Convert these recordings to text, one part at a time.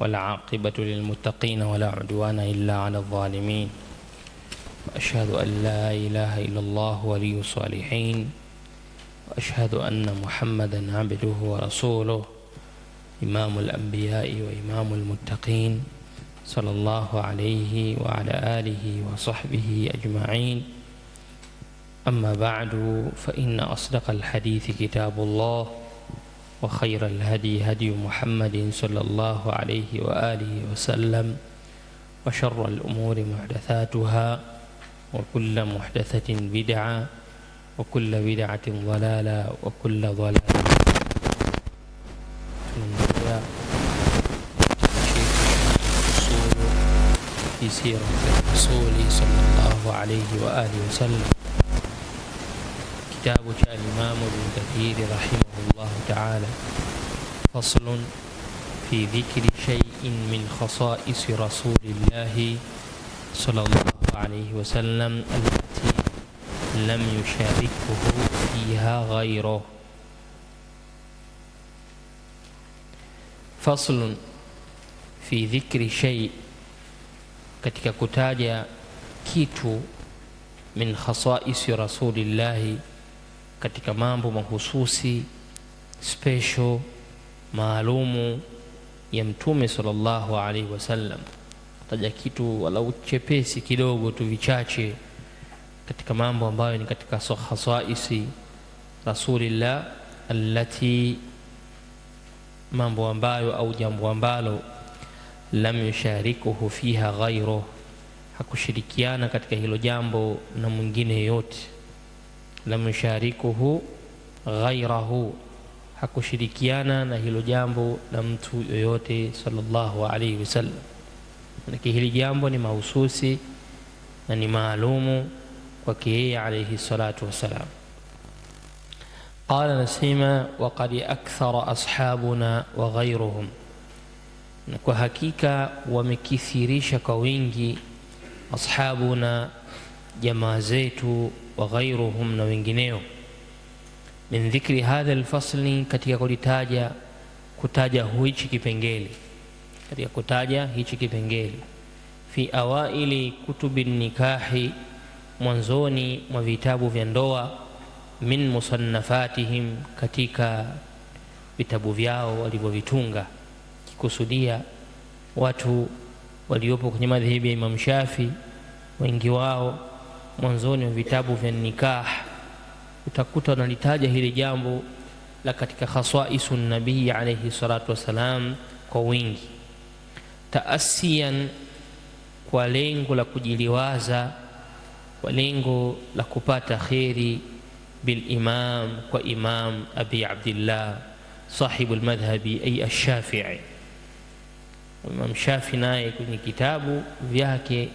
والعاقبة للمتقين ولا عدوان إلا على الظالمين. وأشهد أن لا إله إلا الله ولي الصالحين، وأشهد أن محمدا عبده ورسوله إمام الأنبياء وإمام المتقين صلى الله عليه وعلى آله وصحبه أجمعين. أما بعد، فإن أصدق الحديث كتاب الله، وخير الهدي هدي محمد صلى الله عليه وآله وسلم، وشر الأمور محدثاتها، وكل محدثة بدعة، وكل بدعة ضلالة، وكل ضلالة في سيرة الرسول صلى الله عليه وآله وسلم، كتاب الإمام ابن كثير رحمه الله تعالى. فصل في ذكر شيء من خصائص رسول الله صلى الله عليه وسلم التي لم يشاركه فيها غيره. فصل في ذكر شيء، katika kutaja kitu min khasaisi rasulillahi, katika mambo mahususi special maalumu ya mtume sallallahu alaihi wasallam. Taja kitu walau chepesi kidogo tu, vichache katika mambo ambayo ni katika khasaisi rasulillah, allati, mambo ambayo au jambo ambalo lam yusharikuhu fiha ghayruh, hakushirikiana katika hilo jambo na mwingine yoyote. Lam yusharikuhu ghayrahu, hakushirikiana na hilo jambo na mtu yoyote sallallahu alayhi wasallam. Na hili jambo ni mahususi na ni maalumu kwake yeye alayhi salatu wasalam. Qala nasima wa qad akthara ashabuna wa ghayruhum, na kwa hakika wamekithirisha kwa wingi ashabuna, jamaa zetu, wa ghayruhum, na wengineo, min dhikri hadha alfasli, katika kutaja hichi kipengele, katika kutaja hichi kipengele, fi awaili kutubi nikahi, mwanzoni mwa vitabu vya ndoa, min musannafatihim, katika vitabu vyao walivyovitunga, kikusudia watu waliopo kwenye madhehebu ya Imam Shafi, wengi wao mwanzoni wa vitabu vya nikah utakuta wanalitaja hili jambo la katika khasaisun nabii alayhi salatu wasalam kwa wingi, taasiyan, kwa lengo la kujiliwaza, kwa lengo la kupata kheri, bil imam, kwa Imam Abi Abdillah sahibu almadhhabi ay ash-Shafi'i. Imam Shafi naye kwenye kitabu vyake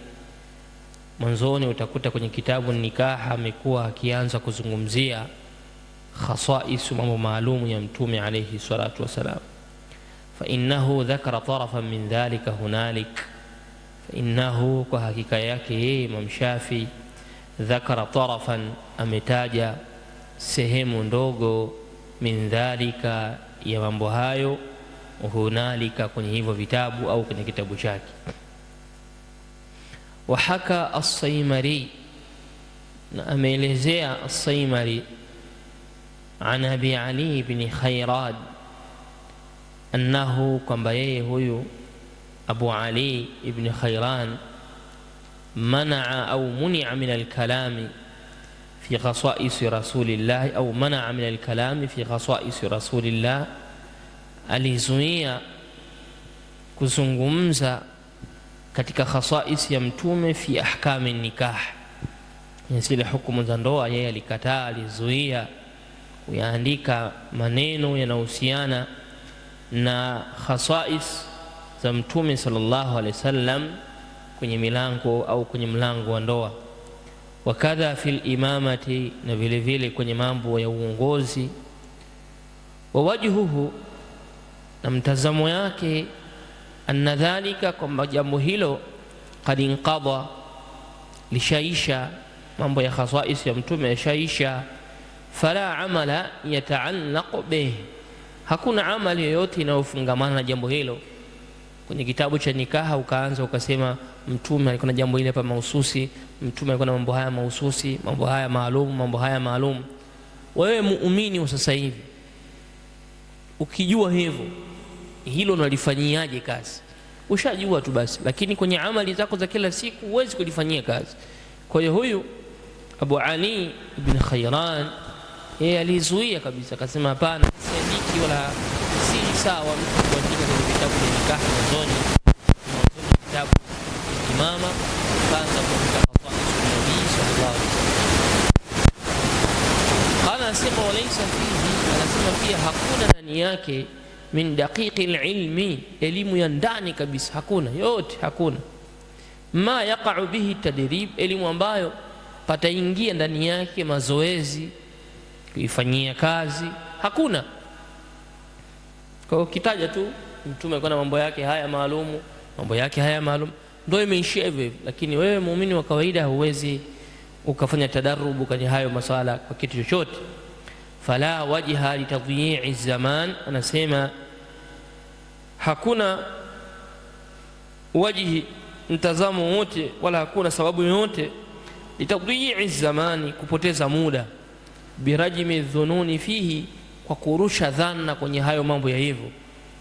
mwanzoni utakuta kwenye kitabu nikaha amekuwa akianza kuzungumzia khasaisu, mambo maalumu ya mtume alayhi salatu wasalam. Fa innahu dhakara tarafan min dhalika hunalik, fa innahu, kwa hakika yake yeye Imam Shafi, dhakara tarafan, ametaja sehemu ndogo, min dhalika, ya mambo hayo, hunalika, kwenye hivyo vitabu au kwenye kitabu chake. Wahaka as-Saymari, na ameelezea as-Saymari, an Abi Ali ibn Khayrad, annahu, kwamba yeye huyu Abu Ali ibn Khayran, manaa au munia min al-kalami fi khasaisi rasulillah, au manaa min al-kalami fi khasaisi rasulillah, alizuia kuzungumza katika khasaisi ya mtume, fi ahkami nikah, zile hukumu za ndoa yeye alikataa, alizuia kuyaandika maneno yanayohusiana na khasais za mtume sallallahu alaihi wasallam kwenye milango au kwenye mlango wa ndoa. Wakadha fil imamati, na vile vile kwenye mambo ya uongozi. Wa wajhuhu, na mtazamo yake, anna dhalika, kwamba jambo hilo qad inqadha, lishaisha, mambo ya khasais ya mtume yashaisha. Fala amala yataallaq bih, hakuna amali yoyote inayofungamana na jambo hilo. Kwenye kitabu cha nikaha ukaanza ukasema mtume alikuwa na jambo hili hapa mahususi, mtume alikuwa na mambo haya mahususi, mambo haya maalum, mambo haya maalum. Wewe muumini wa sasa hivi ukijua hivyo, hilo unalifanyiaje kazi? Ushajua tu basi, lakini kwenye amali zako za kila siku huwezi kulifanyia kazi. Kwa hiyo huyu Abu Ali ibn Khayran yeye alizuia kabisa, akasema hapana, siandiki wala si sawa mtu kuandika kwenye vitabu vya nikaha mwanzoni kitabu imama kwanza kuandika khasaisul nabii sallallahu alaihi wasallam. Anasema walaysa fihi, anasema pia hakuna ndani yake min daqiqi alilmi, elimu ya ndani kabisa, hakuna yote, hakuna ma yaqa'u bihi tadrib, elimu ambayo pataingia ndani yake mazoezi kuifanyia kazi, hakuna. Kwa kitaja tu mtume alikuwa na mambo yake haya maalumu, mambo yake haya maalum, ndio imeishia hivyo. Lakini wewe muumini wa kawaida huwezi ukafanya tadarubu kwenye hayo maswala kwa kitu chochote. Fala wajha litadhi'i zaman, anasema hakuna wajhi, mtazamo wote, wala hakuna sababu yoyote litadhi'i zamani, kupoteza muda, birajmi dhununi fihi, kwa kurusha dhanna kwenye hayo mambo ya hivyo.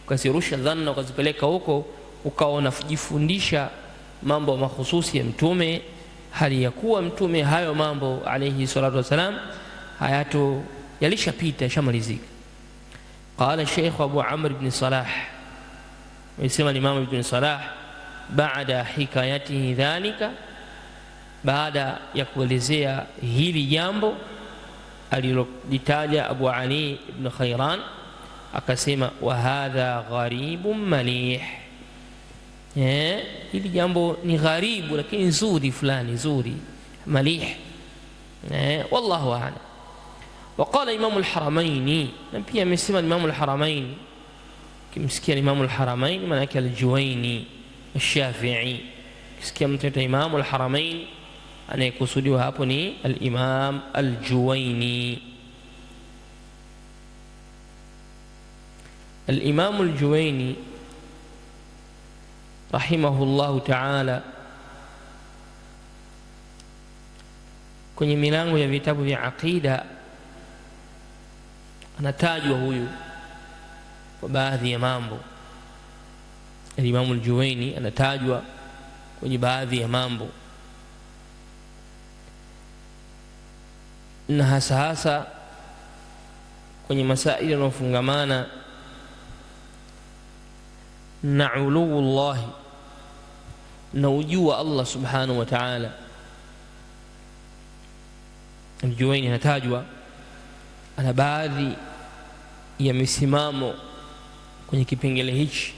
Ukasirusha dhanna ukazipeleka huko ukawa unajifundisha mambo mahususi ya mtume, hali ya kuwa mtume hayo mambo alayhi salatu wasalam hayato yalishapita, yashamalizika. Qala Sheikh Abu Amr ibn Salah, yasema Imam Ibn Salah, baada hikayatihi dhalika, baada ya kuelezea hili jambo alilolitaja Abu Ali ibn Khayran, akasema wa hadha gharibun malih, hili jambo ni gharibu lakini nzuri fulani, nzuri malih, wallahu a'lam. وقال إمام الحرمين، نبي مسمى الإمام الحرمين، كمسكين الإمام الحرمين منك الجويني الشافعي، كسكين متى إمام الحرمين أنا يقصدي وهابني الإمام الجويني. الإمام الجويني رحمه الله تعالى kwenye milango ya vitabu vya aqida anatajwa huyu kwa baadhi ya mambo. Imam al-Juwayni anatajwa kwenye baadhi ya mambo, na hasa kwenye masaili yanayofungamana na uluwullahi, na ujua Allah subhanahu wa ta'ala. Al-Juwayni anatajwa ana baadhi ya misimamo kwenye kipengele hichi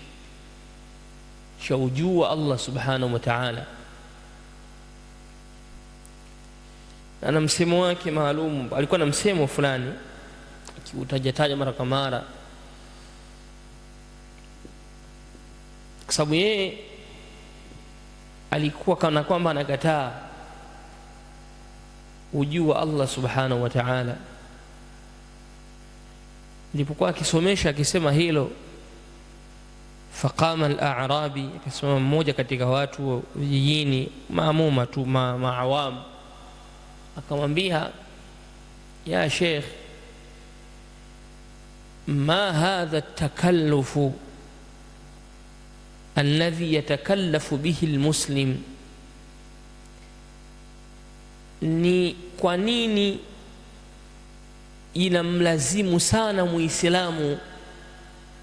cha ujua Allah subhanahu wa ta'ala. Ana msemo wake maalum, alikuwa na msemo fulani akiutajataja mara kwa mara, kwa sababu yeye alikuwa kana kwamba anakataa ujua Allah subhanahu wa ta'ala. Nilipokuwa akisomesha akisema hilo, faqama al-a'rabi, akasema mmoja katika watu vijijini, maamuma tu, maawam, akamwambia ya sheikh, ma hadha at-takallufu alladhi yatakallafu bihi al-muslim, ni kwa nini inamlazimu sana muislamu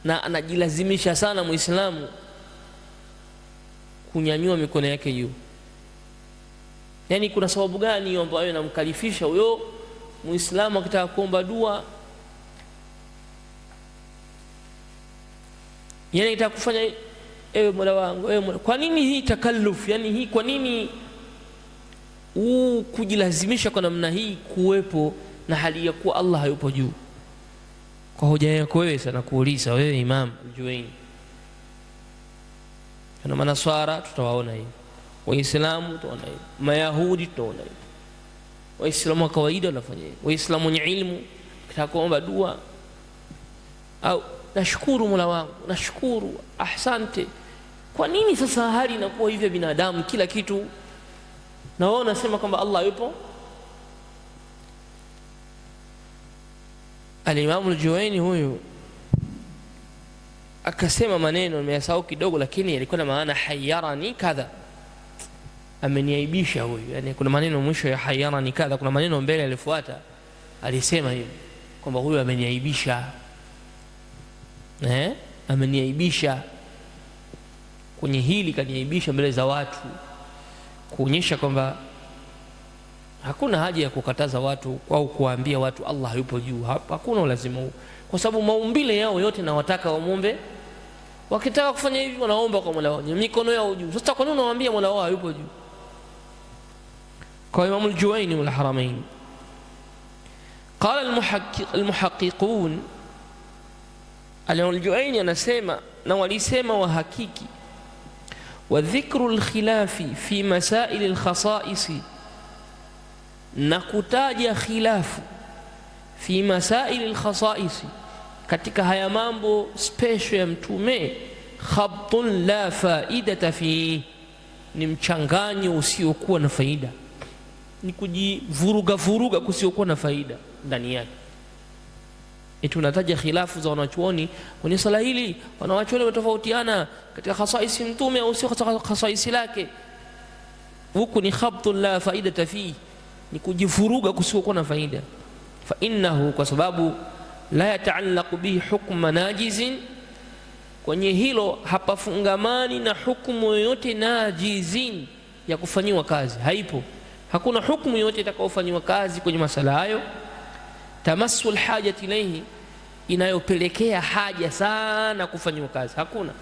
na anajilazimisha sana muislamu kunyanyua mikono yake juu? Yani kuna sababu gani ambayo inamkalifisha huyo muislamu akitaka kuomba dua, yani itakufanya ewe Mola wangu, ewe Mola? Kwa nini hii takalluf? Yani hii kwa nini kujilazimisha kwa namna hii kuwepo na hali ya kuwa Allah hayupo juu? Kwa hoja yako wewe sana kuuliza wewe Imam al-Juwayni. Kana manaswara tutawaona hivi, waislamu tutaona hivi, mayahudi tutaona hivi, waislamu wa kawaida wanafanya hivi, waislamu wenye ilmu kitaka kuomba dua au nashukuru Mola wangu, nashukuru, ahsante. Kwa nini sasa hali inakuwa hivyo binadamu kila kitu na wao nasema kwamba Allah yupo? Al-Imam al-Juwayni huyu akasema maneno nimeyasahau kidogo, lakini yalikuwa na maana hayyarani kadha, ameniaibisha huyu. Yani kuna maneno mwisho ya hayyarani kadha, kuna maneno mbele yalifuata alisema hivi kwamba huyu ameniaibisha, ameniaibisha kwenye hili, kaniaibisha mbele za watu, kuonyesha kwamba hakuna haja ya kukataza watu au kuambia watu Allah yupo juu. Hakuna lazima huo, kwa sababu maumbile yao yote na wataka wamuombe. Wakitaka kufanya hivi wanaomba kwa Mola wao, mikono yao juu. Sasa kwa nini unawaambia Mola wao yupo juu? Kwa Imam al-Juwayni wal Haramain qala al-muhaqqiqun, Al-Imam al-Juwayni anasema na walisema wahakiki, wa dhikru al-khilafi fi masail al-khasa'is, na kutaja khilafu fi masail al-khasa'is, katika haya mambo special ya mtume, khabtun la faidata fi, ni mchanganyo usiokuwa na faida, ni kujivuruga vuruga kusiokuwa na faida ndani yake. Tunataja khilafu za wanachuoni kwenye sala hili, wanachuoni wametofautiana katika khasaisi mtume au sio khasaisi lake. Huku ni khabtun la faidata fi, ni kujivuruga kusiokuwa na faida. Fa innahu, kwa sababu la yataallaqu bihi hukma najizin, kwenye hilo hapafungamani na hukumu yoyote najizin, ya kufanyiwa kazi. Haipo, hakuna hukumu yoyote itakayofanywa kazi kwenye masala hayo. Tamassul hajati ilayhi, inayopelekea haja sana kufanywa kazi, hakuna.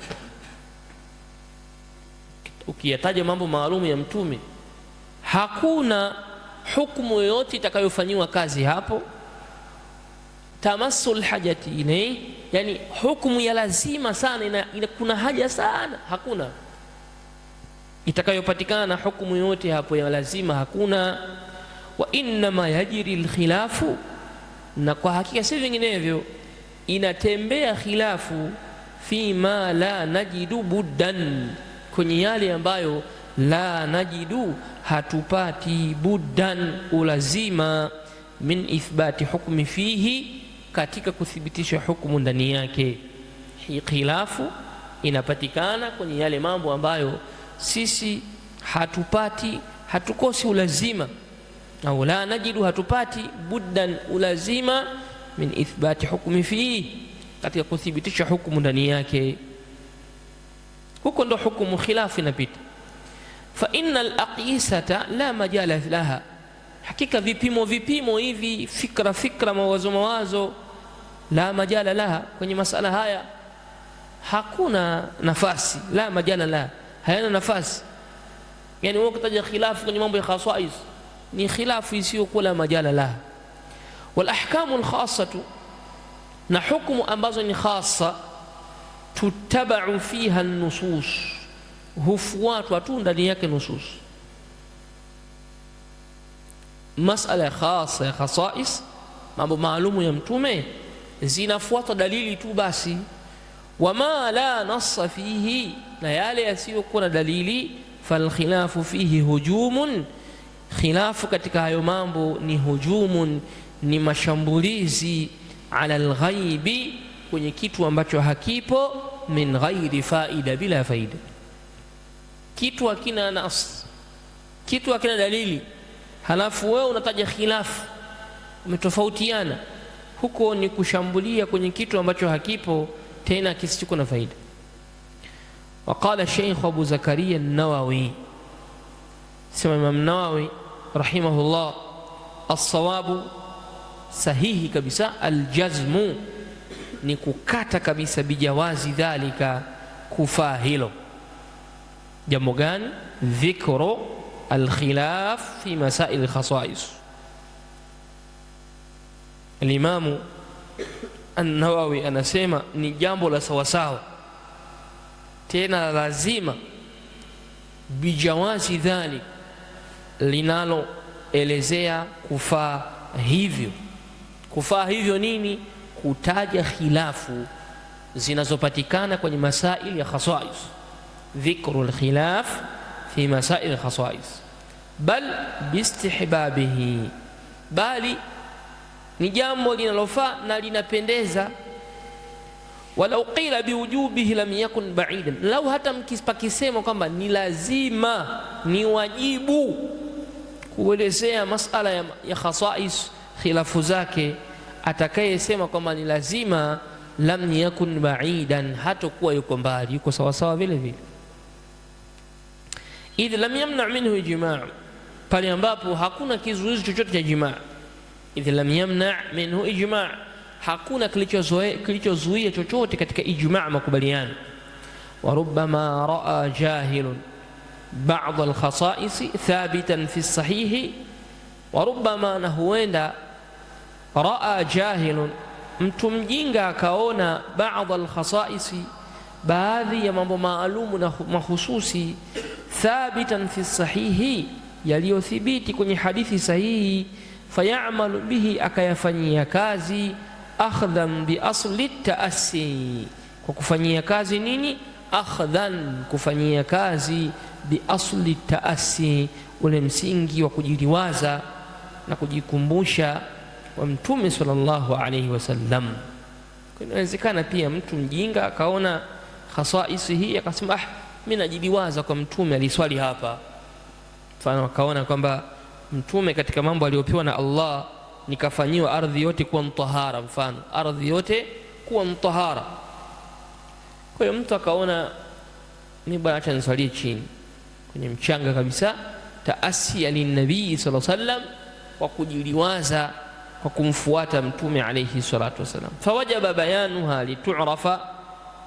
Ukiyataja mambo maalum ya mtume, hakuna hukumu yoyote itakayofanywa kazi hapo. Tamassul hajati ilayhi, yani hukumu ya lazima sana, kuna haja sana, hakuna itakayopatikana na hukumu yote hapo ya lazima, hakuna. Wa inma yajri al-khilafu, na kwa hakika si vinginevyo inatembea khilafu, fi ma la najidu buddan, kwenye yale ambayo la najidu, hatupati, buddan, ulazima, min ithbati hukmi fihi, katika kuthibitisha hukumu ndani yake. Hii khilafu inapatikana kwenye yale mambo ambayo sisi hatupati, hatukosi ulazima, au la najidu, hatupati, buddan, ulazima, min ithbati hukmi fihi, katika kuthibitisha hukumu ndani yake. Huko ndo hukumu khilafu inapita. Fa innal aqisata la majala laha, hakika vipimo hivi, fikra mawazo, la majala laha, kwenye masala haya hakuna nafasi. La majala laha, hayana nafasi. Yani wewe ukitaja khilafu kwenye mambo ya khasais, ni khilafu isiyokuwa la majala laha. Wal ahkamu al-khassatu, na hukumu ambazo ni khassa, tutabau fiha an-nusus, hufuatwa tu ndani yake nusus. Masala khassa ya khasais, mambo maalumu ya mtume, zinafuata dalili tu basi. Wama la nassa fihi, na yale yasiyokuwa na dalili, fal khilafu fihi hujumun, khilafu katika hayo mambo ni hujumun, ni mashambulizi, ala alghaibi, kwenye kitu ambacho hakipo, min ghairi faida, bila faida. Kitu hakina nas, kitu hakina dalili, halafu wewe unataja khilafu, umetofautiana, huko ni kushambulia kwenye kitu ambacho hakipo, tena kisicho na faida. وقال الشيخ أبو زكريا النووي، سمع الإمام النووي رحمه الله، الصواب sahihi kabisa, aljazmu, ni kukata kabisa, bijawazi dhalika, kufaa hilo. Jambo gani? Dhikru alkhilaf fi masail alkhasais. Alimamu An-Nawawi anasema ni jambo la sawasawa, tena lazima, bijawazi dhalik, linaloelezea kufaa hivyo. Kufaa hivyo nini? Kutaja khilafu zinazopatikana kwenye masaili ya khasais, dhikru al-khilaf fi masail al-khasais, bal bistihbabihi, bali ni jambo linalofaa na linapendeza. Walau qila biwujubihi lam yakun ba'idan, lau hata mkisema kwamba ni lazima, ni wajibu kuelezea masala ya khasais, khilafu zake, atakayesema kwamba ni lazima, lam yakun ba'idan, hatakuwa yuko mbali, yuko sawa sawa vile vile. Idh lam yamna minhu ijma', pale ambapo hakuna kizuizi chochote cha ijma'. Idh lam yamna minhu ijma', hakuna kilichozuia chochote katika ijma' makubaliano. Wa rubbama ra'a jahilun ba'd al-khasa'is thabitan fi as-sahih, wa rubbama, na huenda, ra'a jahilun, mtu mjinga akaona, ba'd al-khasa'is, baadhi ya mambo maalumu na mahususi, thabitan fi as-sahih, yaliyothibiti kwenye hadithi sahihi, fayamalu bihi, akayafanyia kazi, akhdhan bi asli taassi, kwa kufanyia kazi nini? Akhdhan, kufanyia kazi, bi asli taassi, ule msingi wa kujiliwaza na kujikumbusha wa Mtume sallallahu alayhi wasallam. Inawezekana pia mtu mjinga akaona khasaisi hii akasema, mimi najiliwaza kwa Mtume aliswali hapa. Mfano akaona kwamba Mtume katika mambo aliyopewa na Allah nikafanyiwa ardhi yote kuwa mtahara, mfano ardhi yote kuwa mtahara. Kwa hiyo mtu akaona, mimi bwana, acha niswalie chini kwenye mchanga kabisa, taasi alinabii sallallahu alayhi wasallam, kwa kujiliwaza kwa kumfuata Mtume alayhi salatu wasallam. Fawajaba bayanuha litu'rafa,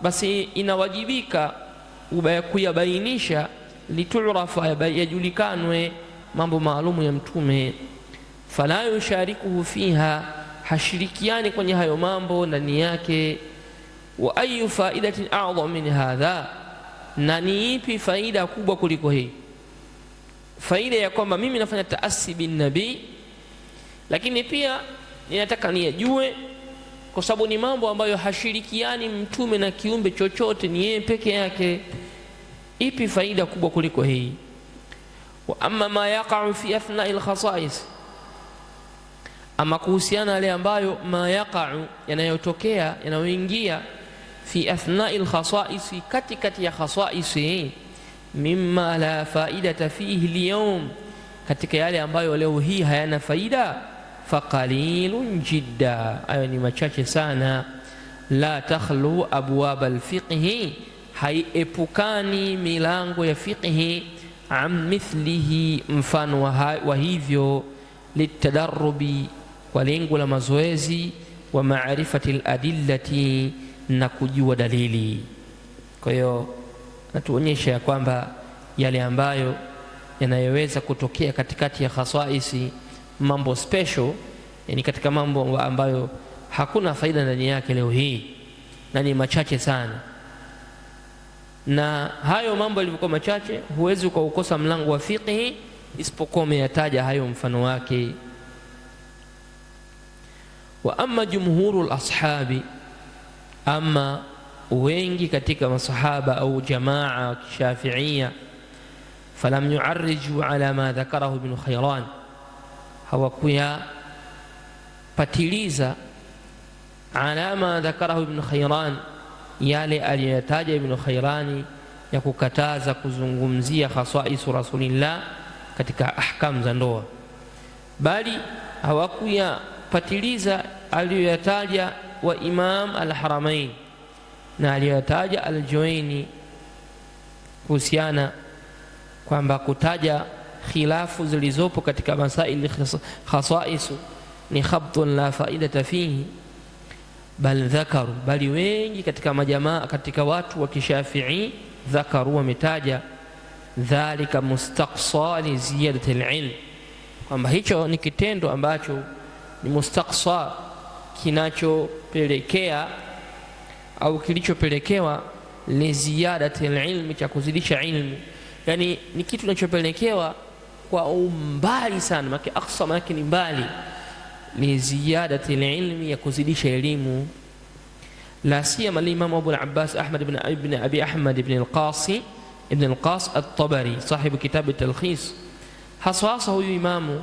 basi inawajibika kuyabainisha, litu'rafa, yajulikanwe mambo maalumu ya Mtume. Fala yusharikuhu fiha, hashirikiani kwenye hayo mambo ndani yake. Wa ayu faidatin a'dham min hadha, na ni ipi faida kubwa kuliko hii? Faida ya kwamba mimi nafanya taasi bin nabii, lakini pia ninataka niyajue, kwa sababu ni mambo ambayo hashirikiani Mtume na kiumbe chochote, ni yeye peke yake. Ipi faida kubwa kuliko hii? Wa amma ma yaqa'u fi athna'i al-khasa'is, ama kuhusiana yale ambayo ma yaqa'u, yanayotokea, yanayoingia, fi athna'i al-khasa'is, katikati ya khasa'is, mimma la faidata fihi al-yawm, katika yale ambayo leo hii hayana faida, faqalilun jidda, ayo ni machache sana. La takhlu abwab al-fiqh, haiepukani milango ya fiqhi, an mithlihi, mfano wa hivyo, litadarrubi, kwa lengo la mazoezi, wa maarifati al-adillati, na kujua dalili. Kwa hiyo natuonyesha ya kwamba yale ambayo yanayoweza kutokea katikati ya khasaisi, mambo special, yani katika mambo ambayo hakuna faida ndani yake leo hii, na ni machache sana. Na hayo mambo yalivyokuwa machache, huwezi ukaukosa mlango wa fiqhi isipokuwa umeyataja hayo mfano wake. Wa amma jumhurul ashabi, ama wengi katika masahaba au jamaa Shafi'ia, falam yu'arriju ala ma dhakarahu ibn Khayran, hawakuya patiliza ala ma dhakarahu ibn Khayran, yale aliyotaja Ibn Khayrani ya kukataza kuzungumzia khasaisu Rasulillah katika ahkam za ndoa, bali hawakuyapatiliza aliyoyataja wa Imam al-Haramain na aliyoyataja al-Juwaini kuhusiana kwamba kutaja khilafu zilizopo katika masaili khasaisu ni khabtun la faidata fihi, bal dhakaru, bali wengi katika majamaa, katika watu wa Kishafii, dhakaru, wametaja dhalika mustaqsa li ziyadati al-ilm, kwamba hicho ni kitendo ambacho ni mustaqsa, kinachopelekea au kilichopelekewa li ziyadati al-ilm, cha kuzidisha ilmu. Yani ni kitu kinachopelekewa kwa umbali sana, maana aqsa maana ni mbali, li ziyadati al-ilmi, ya kuzidisha elimu. لا سيما الإمام أبو العباس أحمد بن أبي أحمد بن القاص الطبري صاحب كتاب التلخيص. حصاصه إمام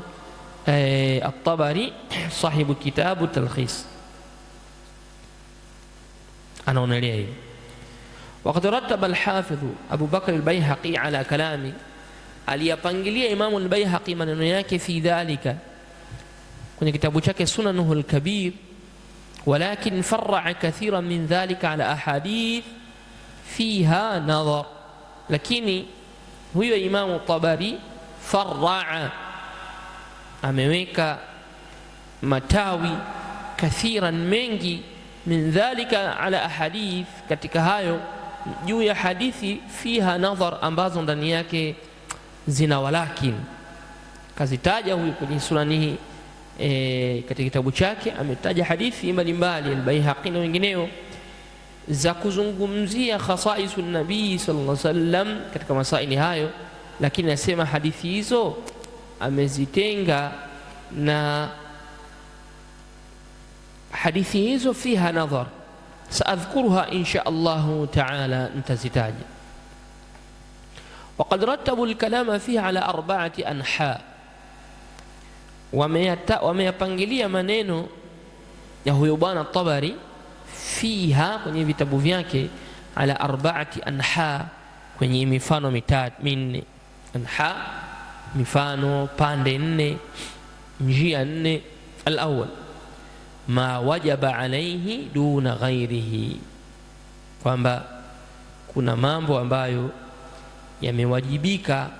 الطبري صاحب كتاب التلخيص أنا ونليه. وقد رتب الحافظ أبو بكر البيهقي على كلامي aliyapangilia Imamu al-Baihaqi maneno yake fi dhalika kwenye kitabu chake Sunanuhu al-Kabir, walakin farra'a kathiran min dhalika ala ahadith fiha nadhar. Lakini huyo Imamu Tabari farra'a, ameweka matawi kathiran mengi min dhalika ala ahadith, katika hayo juu ya hadithi fiha nadhar, ambazo ndani yake zina walakin. Kazitaja huyu kwenye sunanihi katika kitabu chake ametaja hadithi mbalimbali al-Baihaqi na wengineo za kuzungumzia khasaisu nabii sallallahu alaihi wasallam katika masaili hayo, lakini nasema hadithi hizo amezitenga na hadithi hizo fiha nadhar, saadhkuruha insha Allah taala, nitazitaja. وقد رتبوا الكلام فيها على 4 أنحاء، wameyapangilia maneno ya huyo bwana Tabari fiha, kwenye vitabu vyake, ala 4 anha, kwenye mifano minne. Anha, mifano, pande 4, njia 4. Al-awwal ma wajaba alayhi duna ghairihi, kwamba kuna mambo ambayo yamewajibika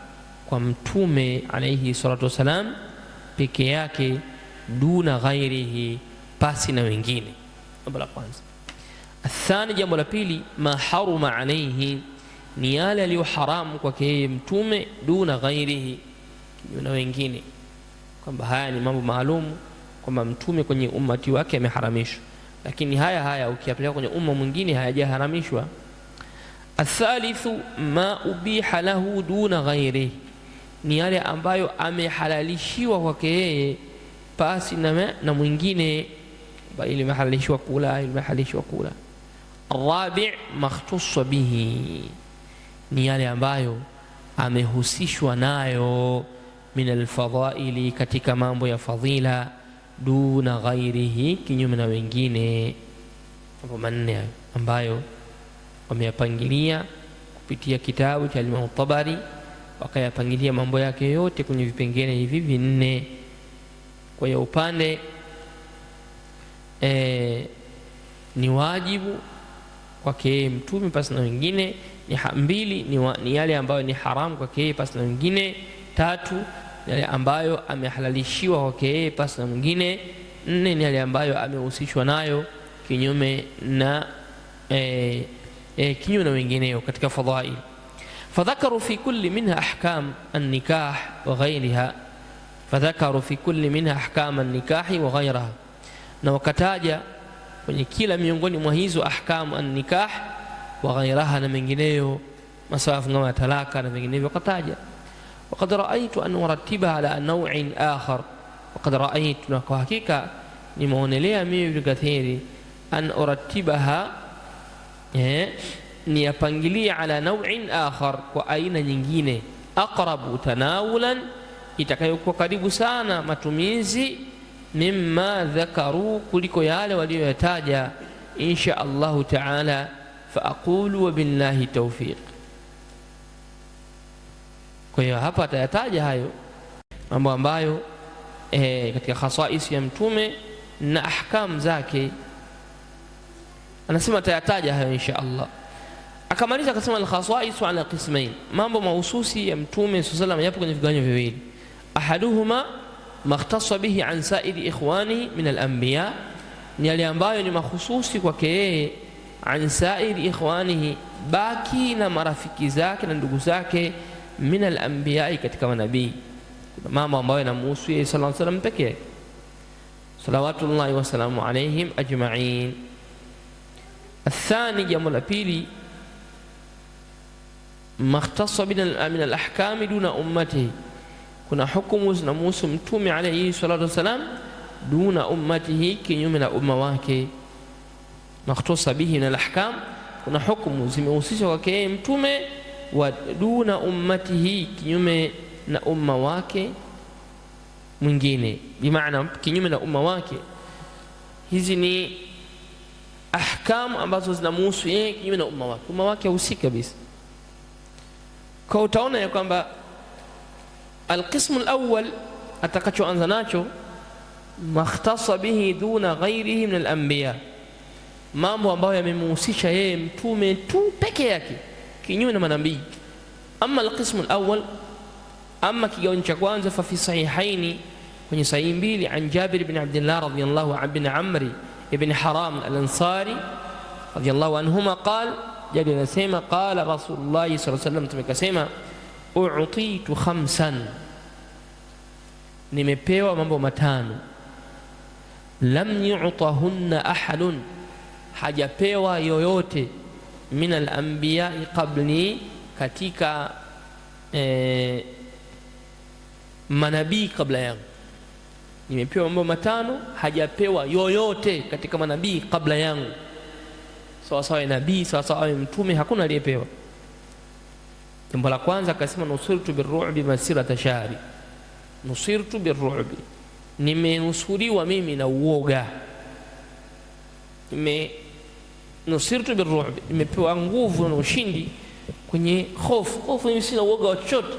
kwa mtume alayhi salatu wasalam peke yake, duna ghairihi, pasi na wengine. Jambo la kwanza. Athani, jambo la pili, ma haruma alayhi, ni yale aliyo haramu kwake yeye mtume, duna ghairihi, na wengine, kwamba haya ni mambo maalum kwamba mtume kwenye ummati wake ameharamishwa, lakini haya ukiyapeleka kwenye umma mwingine hayajaharamishwa. Athalithu ma ubiha lahu duna ghairihi, ni yale ambayo amehalalishiwa kwake yeye pasi na mwingine, bali imehalalishwa kula. Arabi' makhtussa bihi, ni yale ambayo amehusishwa nayo min alfadhaili, katika mambo ya fadhila, duna ghairihi, kinyume na wengine. Mambo manne ambayo wameyapangilia kupitia kitabu cha Imam Tabari, wakayapangilia mambo yake yote kwenye vipengele hivi vinne. Kwa hiyo upande ni wajibu kwake mtume pasi na wengine, mbili ni yale ambayo ni haramu kwake pasi na wengine, tatu yale ambayo amehalalishiwa kwake pasi na mwingine, nne ni yale ambayo amehusishwa nayo kinyume na wengineo katika fadhail. فذكروا في كل منها أحكام النكاح وغيرها، na wakataja kwenye kila miongoni mwa hizo ahkamu an-nikah wa ghairaha, na mengineyo, masawafu kama talaka na mengineyo wakataja. وقد رأيت أن أرتبها على نوع آخر، وقد رأيت، na kwa hakika nimeonelea mimi vikathiri, an uratibaha, ni yapangilia ala naw'in akhar, kwa aina nyingine, aqrabu tanawulan, itakayokuwa karibu sana matumizi, mimma dhakaru, kuliko yale walioyataja, insha Allahu taala. Fa aqulu wa billahi tawfiq. Kwa hiyo hapa atayataja hayo mambo ambayo katika khasais ya mtume na ahkam zake, anasema atayataja hayo insha Allah. Akamaliza akasema al-khasais ala qismain, mambo mahususi ya mtume sallallahu alayhi wasallam yapo kwenye vigawanyo viwili. Ahaduhuma makhtassa bihi an sa'iri ikhwanihi min al-anbiya, ni yale ambayo ni mahususi kwake yeye, an sa'iri ikhwanihi, baki na marafiki zake na ndugu zake, min al-anbiya, katika manabii. Kuna mambo ambayo yanamhusu yeye sallallahu alayhi wasallam pekee, salawatullahi wa salamu alayhim ajma'in. Athani, jambo la pili, makhtassa min al-ahkam duna ummatihi, kuna hukumu zinamhusu mtume alayhi salatu wasalam, duna ummatihi, kinyume na umma wake. makhtusa bihi min al-ahkam, kuna hukumu zimehusishwa kwake yeye mtume, wa duna ummatihi, kinyume na umma wake mwingine, bimaana kinyume na umma wake. Hizi ni ahkam ambazo zinamhusu yeye kinyume na umma wake husika kabisa. Kwa utaona ya kwamba alqismu alawwal atakachoanza nacho makhtasa bihi duna ghairihi min al-anbiya, mambo ambayo yamemhusisha yeye mtume tu peke yake kinyume na manabii. Amma alqismu alawwal, amma kigawanyo cha kwanza, fa fi sahihaini, kwenye sahihi mbili, an Jabir ibn Abdullah radhiyallahu anhu ibn Amri ibn Haram al-Ansari radhiyallahu anhuma qala, Jabir anasema qala Rasulullah sallallahu alayhi wasallam, tumekasema u'titu khamsan, nimepewa mambo matano, lam yu'tahunna ahadun, hajapewa yoyote, min al-anbiya qabli, katika manabii kabla yangu. Nimepewa mambo matano, hajapewa yoyote katika manabii kabla yangu, sawa sawa nabii, sawa sawa mtume, hakuna aliyepewa. Jambo la kwanza akasema nusirtu birru'bi masirata shahri, nusirtu birru'bi, nimenusuriwa mimi na uoga. Nusirtu birru'bi, nimepewa nguvu na ushindi kwenye hofu, mimi sina uoga wa chochote.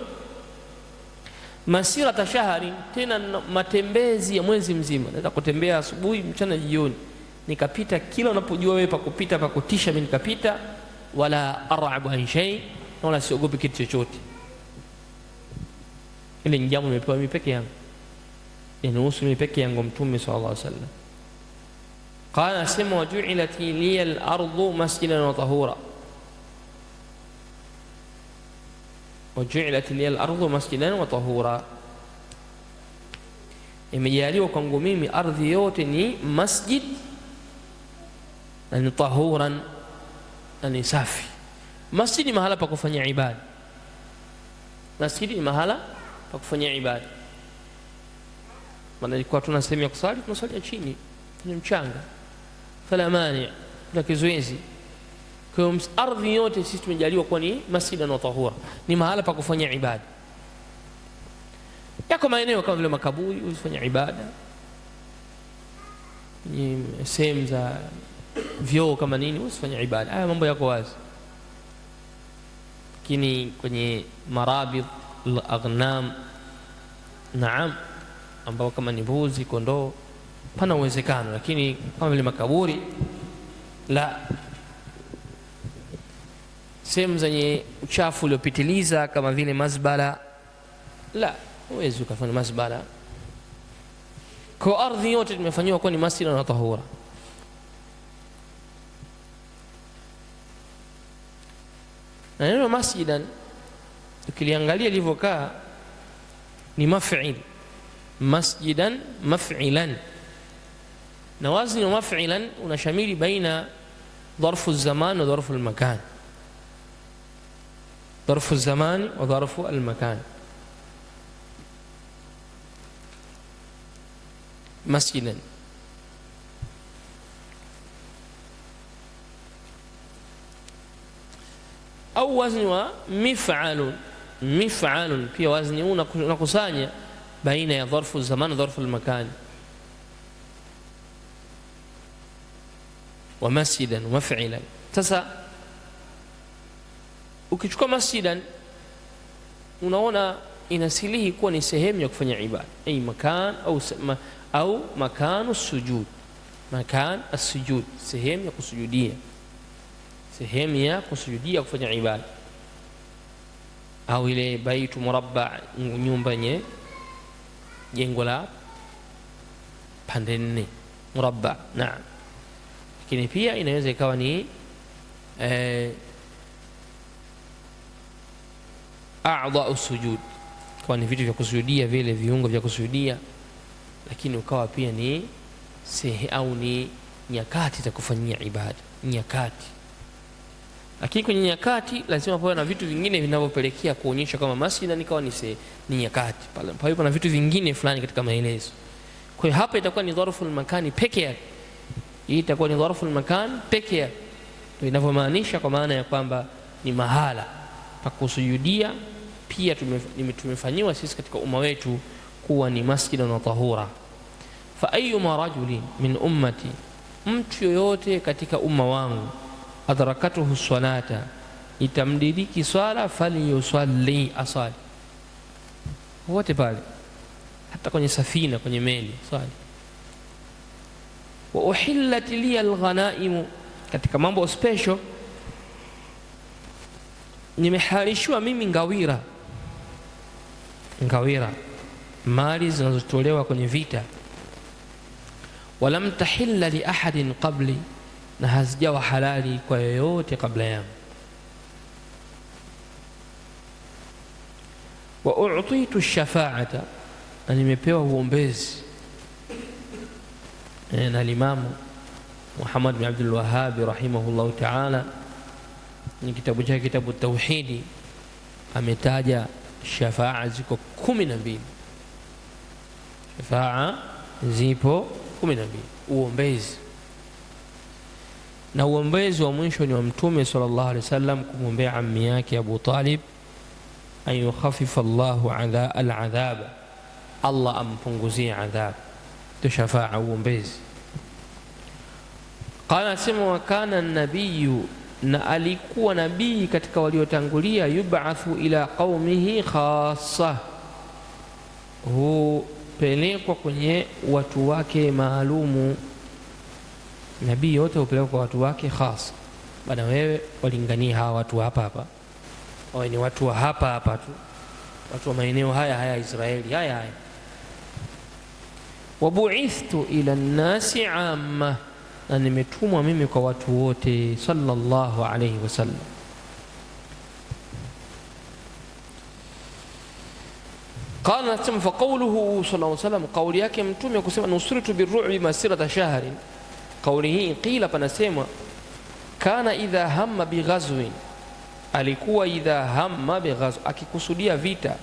Masirata shahri, tena matembezi ya mwezi mzima, naweza kutembea asubuhi, mchana, jioni, nikapita kila unapojua wewe pa kupita pa kutisha, mimi nikapita, wala ar'abu an shay, wala siogopi kitu chochote. Ile ni jambo nimepewa mimi peke yangu, inahusu mimi peke yangu. Mtume sallallahu alaihi wasallam qala, sema waju'ilat liya al-ardu masjidan wa tahura, waju'ilat liya al-ardu masjidan wa tahura, imejaliwa kwangu mimi ardhi yote ni masjid na ni tahuran, na ni safi. Masjid ni mahala pa kufanya ibada, masjid ni mahala pa kufanya ibada. Maana ilikuwa tuna sehemu ya kusali, tunasali chini kwenye mchanga, fala mani, la kizuizi. Kwa ardhi yote sisi tumejaliwa kuwa ni masjid na tahura, ni mahala pa kufanya ibada. Yako maeneo kama vile makaburi usifanya ibada, ni sehemu za vyoo kama nini usifanya ibada, haya mambo yako wazi. Lakini kwenye marabid al-aghnam, naam, ambao kama ni mbuzi, kondoo, pana uwezekano. Lakini kama vile makaburi, la. Sehemu zenye uchafu uliopitiliza kama vile mazbala, la, huwezi ukafanya mazbala. Kwa ardhi yote tumefanywa kuwa ni masjid na tahura. Na neno masjidan ukiliangalia lilivyokaa ni maf'il, masjidan maf'ilan, na wazni wa maf'ilan unashamili baina dharfu zaman wa dharfu al-makan, dharfu zaman wa dharfu al-makan. مسجدا au wazni wa mif'alun, mif'alun pia wazni unakusanya baina ya dharfu zaman na dharfu al-makan. Wa masjidan wa maf'ilan. Sasa ukichukua masjidan unaona inasilihi kuwa ni sehemu ya kufanya ibada, ay makan au makanu sujud, makan as-sujud, sehemu ya kusujudia, sehemu ya kusujudia kufanya ibada. Au ile baitu murabba, nyumba yenye jengo la pande nne, murabba, naam. Lakini pia inaweza ikawa ni a'dha'u sujud, kwa ni vitu vya kusujudia, vile viungo vya kusujudia, lakini ukawa pia ni au ni nyakati za kufanyia ibada, nyakati. Lakini kwenye nyakati lazima pawe na vitu vingine vinavyopelekea kuonyesha kama masjid nikawa ni nyakati, pale pana vitu vingine fulani katika maelezo. Kwa hiyo hapa itakuwa ni dharfu al-makani peke yake, Hii itakuwa ni dharfu al-makan pekee, ndio inavyomaanisha, kwa maana ya kwamba ni mahala pa kusujudia. Pia tumefanyiwa sisi katika umma wetu kuwa ni masjidan wa tahura. Fa ayyuma rajulin min ummati, mtu yoyote katika umma wangu, adrakatuhu salata, itamdiriki swala, falyusalli, asali wote pale, hata kwenye safina, kwenye meli swali. Wa uhillat li alghanaim, katika mambo special nimehalishwa mimi ngawira, mali zinazotolewa kwenye vita. Walam tahilla li ahadin qabli, na hazijawa halali kwa yoyote kabla yangu. Wa u'titu ash-shafa'ata, na nimepewa uombezi na Imam Muhammad bin Abdul Wahhab rahimahullah ta'ala, ni kitabu chake, kitabu Tauhidi, ametaja shafa'a ziko 12. Shafa'a zipo 12 uombezi, na uombezi wa mwisho ni wa Mtume sallallahu alaihi wasallam kumwombea ammi yake Abu Talib, an yukhaffifa Allahu al-adhab, Allah ampunguzie adhab. Ndio shafa'a, uombezi. Qala sema, wa kana an-nabiyyu, na alikuwa nabii katika waliotangulia, yub'athu ila qaumihi khassa, hupelekwa kwenye watu wake maalumu. Nabii yote hupelekwa kwa watu wake khassa. Bana wewe walingania hawa watu hapa, wawe ni watu wa hapa tu, watu wa maeneo haya Israeli haya. Wa bu'ithtu ila an-nasi 'amma, na nimetumwa mimi kwa watu wote, sallallahu alayhi wasallam. Qala nasema, fa qawluhu sallallahu alayhi wasallam, kauli yake Mtume kusema nusritu birru'bi masirata shahrin, kauli hii qila, panasema kana idha hamma bighazwin, alikuwa idha hamma bighazw, akikusudia vita,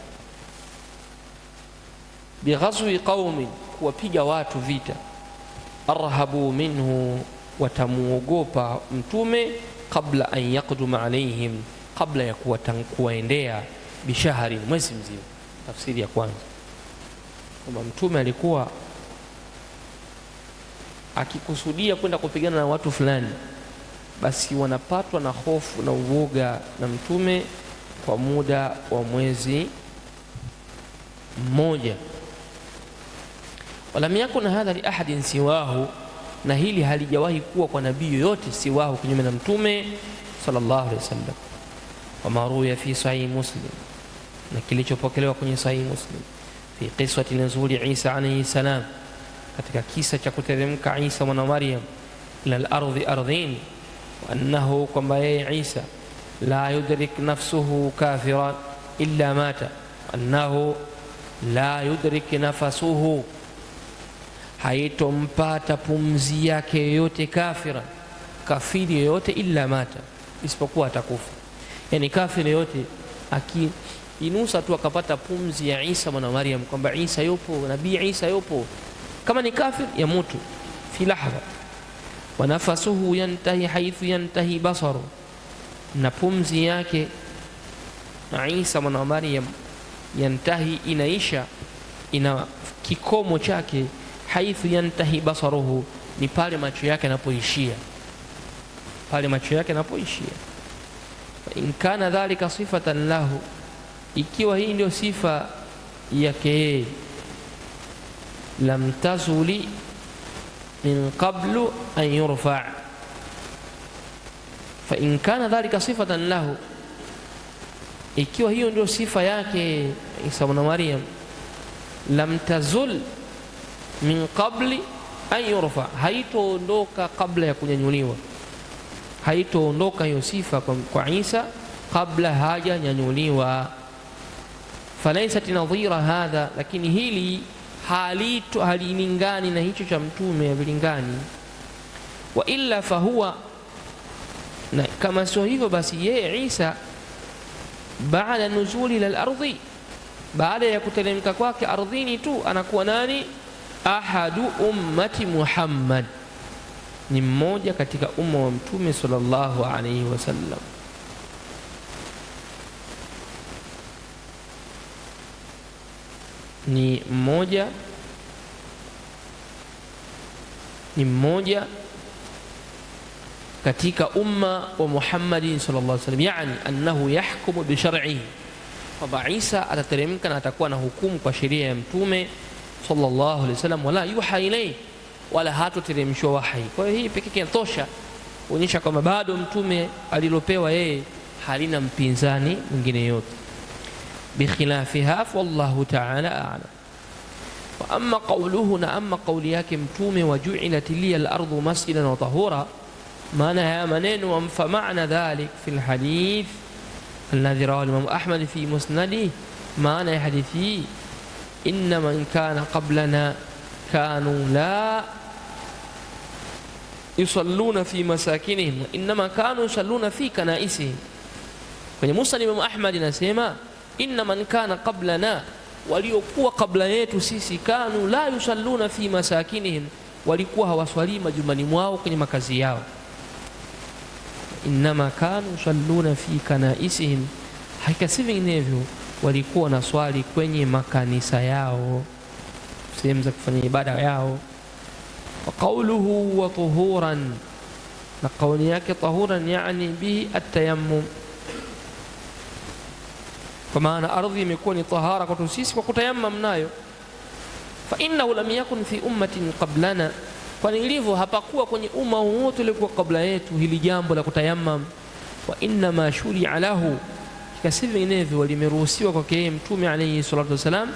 bighazwi qaumin, kuwapiga watu vita, arhabu minhu, watamuogopa Mtume, kabla an yaqduma alaihim, kabla ya kuwaendea, bishahari, mwezi mzima. Tafsiri ya kwanza kwamba Mtume alikuwa akikusudia kwenda kupigana na watu fulani, basi wanapatwa na hofu na uoga na Mtume kwa muda wa mwezi mmoja. Walam yakun hadha li ahadin siwahu, na hili halijawahi kuwa kwa nabii yoyote siwahu, kinyume na Mtume sallallahu alaihi wasallam. Wa maruya fi sahih Muslim, na kilichopokelewa kwenye sahih Muslim, fi qisati nuzuli Isa alayhi salam, katika kisa cha kuteremka Isa mwana Maryam ila al-ardhi ardhin, wa annahu, kwamba yeye Isa la yudrik nafsuhu kafiran illa mata, annahu la yudrik nafsuhu, haitompata pumzi yake yoyote kafiri yoyote, illa mata, isipokuwa atakufa. Yani kafiri yoyote akiinusa tu akapata pumzi ya Isa mwana Maryam, kwamba Isa yupo, nabii Isa yupo, kama ni kafir yamutu fi lahdha. Wa nafasuhu yantahi haythu yantahi basaru, na pumzi yake na Isa mwana Maryam yantahi, inaisha, ina kikomo chake, haithu yantahi basaruhu, ni pale macho yake yanapoishia, In kana dhalika sifatan lahu, ikiwa hii ndio sifa yake, lam tazuli min qablu an yurfa. Fa in kana dhalika sifatan lahu, ikiwa hiyo ndio sifa yake Isa mwana Maryam, lam tazul min qabli an yurfa, haitoondoka kabla ya kunyanyuliwa, haitoondoka hiyo sifa kwa Isa kabla hajanyanyuliwa. Falaysat nadhira hadha, lakini hili halilingani na hicho cha Mtume, havilingani. Wa illa fahuwa, na kama sio hivyo basi yeye Isa baada nuzuli ila al-ardhi, baada ya kuteremka kwake ardhini tu, anakuwa nani? Ahadu ummati Muhammad, ni mmoja katika umma wa Mtume sallallahu alayhi wasallam. Ni mmoja katika umma wa Muhammadin sallallahu alayhi wasallam, yani annahu yahkumu bi shar'ihi, kwamba Isa atateremka na atakuwa na hukumu kwa sheria ya Mtume sallallahu alayhi wasallam, wala yuha ilayhi, wala hatoteremshwa wahi. Kwa hiyo hii pekee inatosha kuonyesha kwamba bado Mtume alilopewa yeye halina mpinzani mwingine yote. Bikhilafiha wallahu ta'ala a'lam. Wa amma qawluhu, na amma qawli yake Mtume, waju'ilat liya al-ardu masjidan wa tahura, maana ya maneno wa maana dhalik fi al-hadith alladhi rawahu Imam Ahmad fi musnadihi, maana ya hadithi inna man kana qablana kanu la yusalluna fi masakinihim wa inma kanu yusalluna fi kanaisihim. Kwenye musnad Imam Ahmad inasema inna man kana qablana, waliokuwa kabla yetu sisi, kanu la yusalluna fi masakinihim, walikuwa hawaswali majumbani mwao kwenye makazi yao. Inma kanu yusalluna fi kanaisihim, hakika si vinginevyo walikuwa na swali kwenye makanisa yao, sehemu za kufanya ibada yao. Wa qawluhu wa tuhuran, na kauli yake tahuran yani bihi at-tayammum, kwa maana ardhi imekuwa ni tahara kwa sisi kwa kutayammam nayo. Fa innahu lam yakun fi ummatin qablana, kwani ilivyo hapakuwa kwenye umma wote uliokuwa kabla yetu hili jambo la kutayammam. Wa inna ma shuri'a lahu, kasi vinginevyo walimeruhusiwa kwake yeye Mtume alayhi salatu wasalam,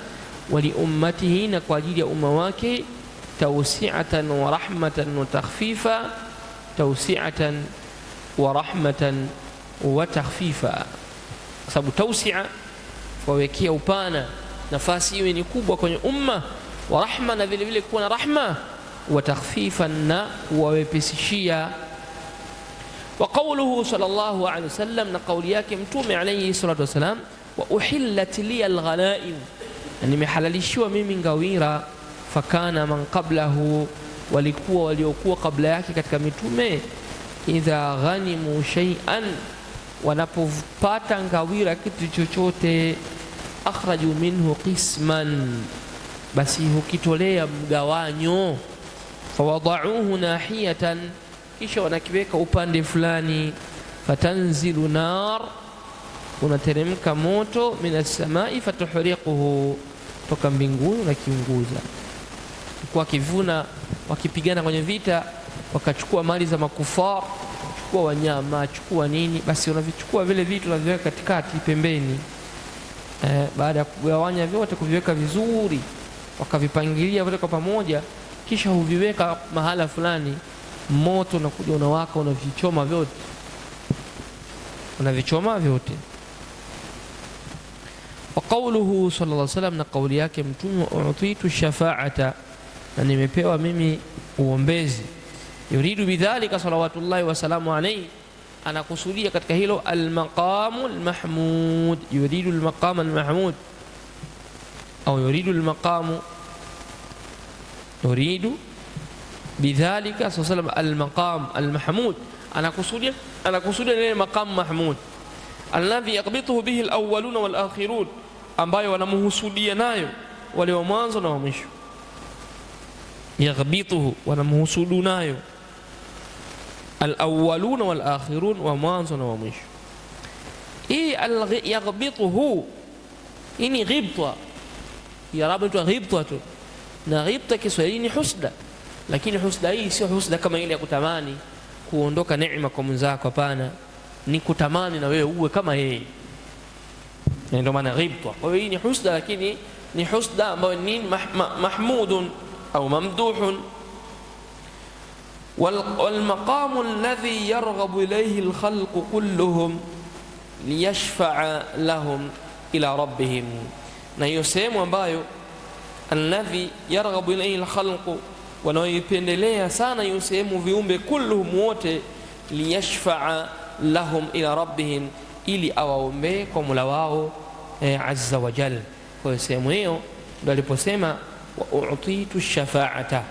wali ummatihi, na kwa ajili ya umma wake, tawsi'atan wa rahmatan wa takhfifa, tawsi'atan wa rahmatan wa takhfifa, kwa sababu tawsi'a wawekea upana, nafasi iwe ni kubwa kwenye umma, wa rahma, na vile vile kuwa na rahma, wa takhfifan, na wawepesishia. Wa qawluhu sallallahu alayhi wasallam, na kauli yake Mtume alayhi salatu wasalam, wa uhillat liya alghanaim, nimehalalishiwa mimi ngawira. Fakana man qablahu, walikuwa waliokuwa kabla yake katika mitume, idha ghanimu shay'an, wanapopata ngawira kitu chochote, akhraju minhu qisman, basi hukitolea mgawanyo, fawada'uhu nahiyatan, kisha wanakiweka upande fulani, fatanzilu nar, unateremka moto, minas samai fatuhriquhu, toka mbinguni unakiunguza. Kwa kivuna wakipigana kwenye vita, wakachukua mali za makufar, chukua wanyama, chukua nini, basi unavichukua vile vitu unaviweka katikati pembeni. Baada ya kugawanya vyote, kuviweka vizuri, wakavipangilia vyote kwa pamoja, kisha huviweka mahala fulani, moto unakuja unawaka, unavichoma vyote. Wa qawluhu sallallahu alayhi wasallam, na kauli yake Mtume, utitu shafa'ata, na nimepewa mimi uombezi. Yuridu bidhalika salawatullahi wa salamu alayhi, anakusudia katika hilo al-maqamu al-mahmud, yuridu al-maqama al-mahmud, au yuridu al-maqamu, yuridu bidhalika sallallahu al-maqam al-mahmud, anakusudia ile maqam mahmud, alladhi yaqbituhu bihi al-awwaluna wal-akhirun, ambayo wanamhusudia nayo wale wa mwanzo na wa mwisho. Yaghbituhu, wanamhusudu nayo al-awwaluna wal-akhirun, wa mwanzo na wa mwisho. Hii yaghbituhu, hii ni ghibta, ya rabtu ghibtatu, na ghibta Kiswahili ni husda, lakini husda hii sio husda kama ile ya kutamani kuondoka neema kwa mwenzako, hapana, ni kutamani na wewe uwe kama yeye, ndio maana ghibta. Kwa hiyo hii ni husda, lakini ni husda ambayo ni mahmudun au mamduhun. والمقام الذي يرغب إليه الخلق كلهم ليشفع لهم إلى ربهم, na hiyo sehemu ambayo alladhi yarghabu ilayhi alkhalqu, wanaoipendelea sana hiyo sehemu viumbe kulluhum wote, liyashfa'a lahum ila rabbihim, ili awaombee kwa Mola wao azza wa jalla. Kwa hiyo sehemu hiyo ndio aliposema wa utitu shafa'ata,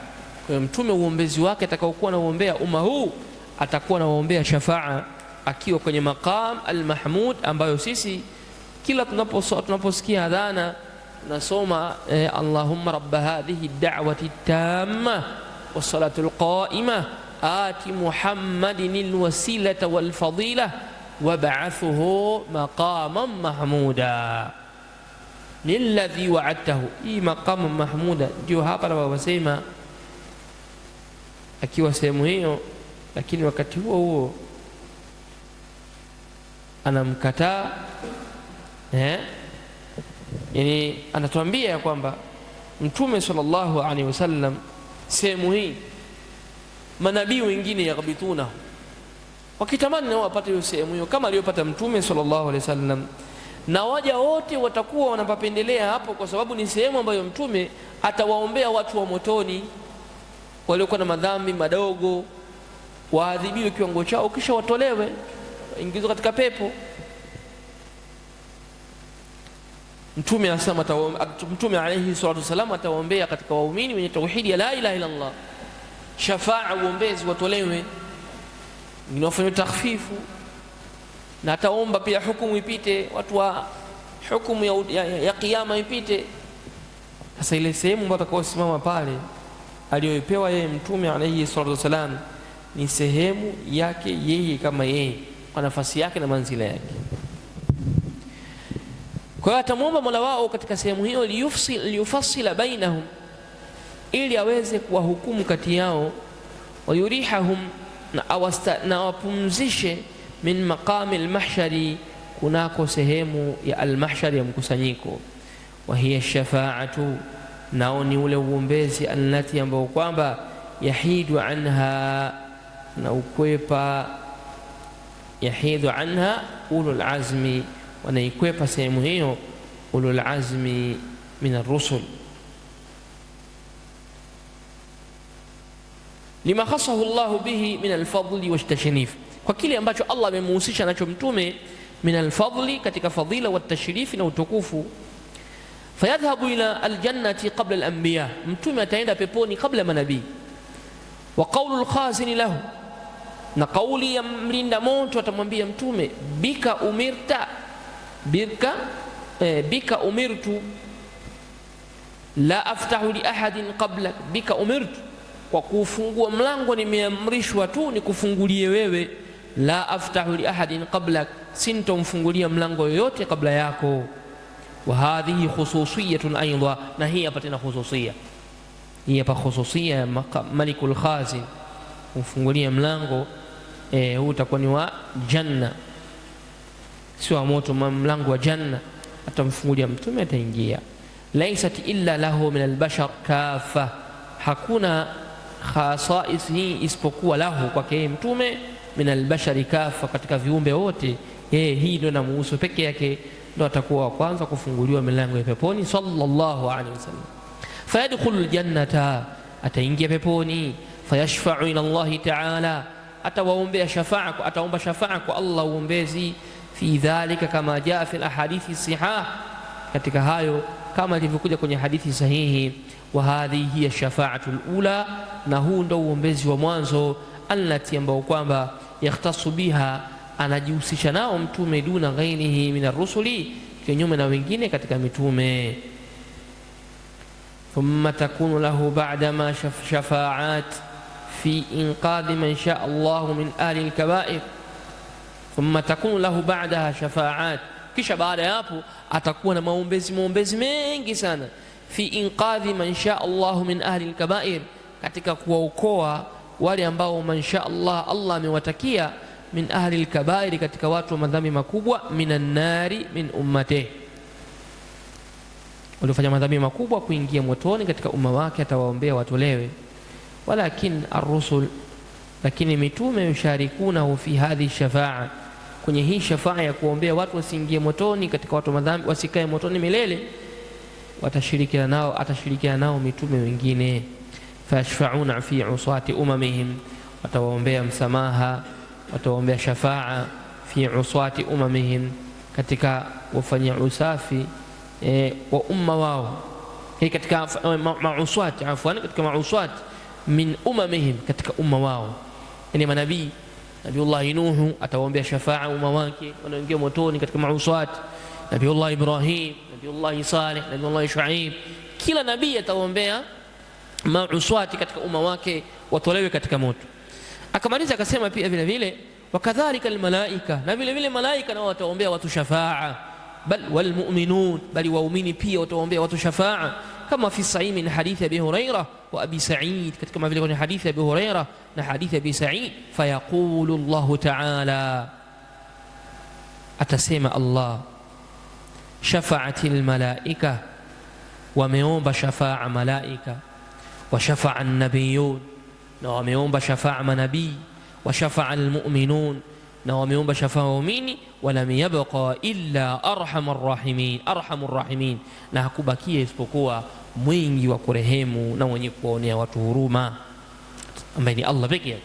Mtume uombezi wake atakaokuwa na uombea umma huu atakuwa na uombea shafaa akiwa kwenye maqam al-mahmud, ambayo sisi kila tunaposikia adhana nasoma Allahumma rabba hadhihi ad-da'wati at-tamma was-salatu al-qa'imah ati Muhammadin al-wasilata wal-fadilah wab'athuhu maqaman mahmuda lilladhi wa'adtahu. Hii maqaman mahmuda ndio hapa wasema akiwa sehemu hiyo, lakini wakati huo huo anamkataa yani anatuambia ya kwamba Mtume sallallahu alaihi wasallam sehemu hii manabii wengine yaghbituna wakitamani nao wapate hiyo sehemu hiyo kama aliyopata Mtume sallallahu alaihi wasallam, na waja wote watakuwa wanapapendelea hapo, kwa sababu ni sehemu ambayo Mtume atawaombea watu wa motoni waliokuwa na madhambi madogo, waadhibiwe kiwango chao, kisha watolewe ingizwe katika pepo. Mtume asema Mtume alayhi salatu wasallam atawaombea katika waumini wenye tauhidi ya la ilaha illa Allah shafaa, uombezi, watolewe, wengine wafanywe takhfifu, na ataomba pia hukumu ipite, watu wa hukumu ya kiyama ipite. Sasa ile sehemu ambayo atakaosimama pale aliyopewa yeye Mtume alayhi salatu wasallam ni sehemu yake yeye kama yeye, kwa nafasi yake na manzila yake. Kwa hiyo atamwomba Mola wao katika sehemu hiyo liyufassila bainahum, ili aweze kuwahukumu kati yao, wayurihahum, na wapumzishe min maqami al-mahshari, kunako sehemu ya al-mahshari ya mkusanyiko. Wa hiya shafaatu, nao ni ule uombezi allati ambao kwamba yahidu anha, na ukwepa, yahidu anha ulul azmi, wanaikwepa sehemu hiyo ulul azmi min ar-rusul, lima khassahu Allah bihi min al-fadli wash-tashrif, kwa kile ambacho Allah amemuhusisha nacho Mtume min al-fadli, katika fadhila, wa tashrifi, na utukufu. Fayadhhabu ila al-jannati qabla al-anbiya, Mtume ataenda peponi kabla manabii. Wa qawlu al-khazin lahu, na kauli ya mlinda moto atamwambia Mtume, bika umirta, bika umirtu la aftahu li ahadin qablak, bika umirtu, kwa kufungua mlango nimeamrishwa tu nikufungulie wewe, la aftahu li ahadin qablak, sintomfungulia mlango yoyote kabla yako. Wa hadhihi khususiyatun aidha, na hii hapa tena khususia, hii hapa khususia malikul khazin, kumfungulia mlango huu utakuwa ni wa janna, sio moto, mlango wa janna atamfungulia Mtume, ataingia. Laysat illa lahu min albashar kafa, hakuna khasais hii isipokuwa lahu, kwake Mtume, min albashari kafa, katika viumbe wote hii ndio inamuhusu peke yake, ndio atakuwa wa kwanza kufunguliwa milango ya peponi sallallahu alaihi wasallam. Fayadkhulu aljannata, ataingia peponi. Fayashfa'u ila Allah ta'ala, atawaombea shafaa, ataomba shafaa kwa Allah, uombezi. Fi dhalika kama jaa fi alahadithi sihah, katika hayo kama ilivyokuja kwenye hadithi sahihi. Wa hadhihi hiya shafaatu alula, na huu ndo uombezi wa mwanzo, allati ambao kwamba yakhtasu biha, anajihusisha nao Mtume, duna ghairihi min arrusuli, kinyume na wengine katika mitume. Thumma takunu lahu ba'da ma shafaat fi inqadhi man shaa Allahu min ahli alkabair. Thumma takunu lahu ba'daha shafaat, kisha baada ya hapo atakuwa na maombezi mengi sana. Fi inqadhi man shaa Allahu min ahli alkabair, katika kuwaokoa wale ambao man shaa Allah amewatakia, min ahli alkabair, katika watu wa madhambi makubwa, minan nari min ummatihi, waliofanya madhambi makubwa kuingia motoni katika umma wake, atawaombea watolewe. Walakin ar-rusul, lakini mitume, yusharikunahu fi hadhihi shafaa, kwenye hii shafaa ya kuombea watu wasiingie motoni, katika watu madhambi wasikae motoni milele, atashirikiana nao mitume wengine. Fayashfauna fi usati umamihim, watawaombea msamaha, watawaombea shafaa fi usati umamihim, katika wafanya usafi wa umma wao. Hii katika mauswat, afwan, katika mauswat min umamihim, katika umma wao, yani manabii. Nabiullah Nuhu atawaombea shafaa umma wake wanaoingia motoni katika mauswat. Nabiullah Ibrahim, Nabiullah Saleh, Nabiullah Shuaib, kila nabii atawaombea mauswati katika umma wake watolewe katika moto. Akamaliza akasema pia vile vile wakadhalika almalaika, na vile vile malaika nao wataombea watu shafaa, bal walmu'minun, bali waumini pia wataombea watu shafaa, kama fi sahih min hadithi Abi Hurairah wa Abi Sa'id, katika vile kwenye hadithi Abi Hurairah na hadithi Abi Sa'id. Fayaqulu Allah ta'ala, atasema Allah, shafa'atil malaika, wameomba shafaa malaika, wa shafa'a an-nabiyun, na wameomba shafaa manabii, wa shafa'a al-mu'minun, na wameomba shafaa waumini, walam yabqa illa arhamur rahimin, arhamur rahimin, na hakubakia isipokuwa mwingi wa kurehemu na mwenye kuwaonea watu huruma, ambaye ni Allah pekee yake.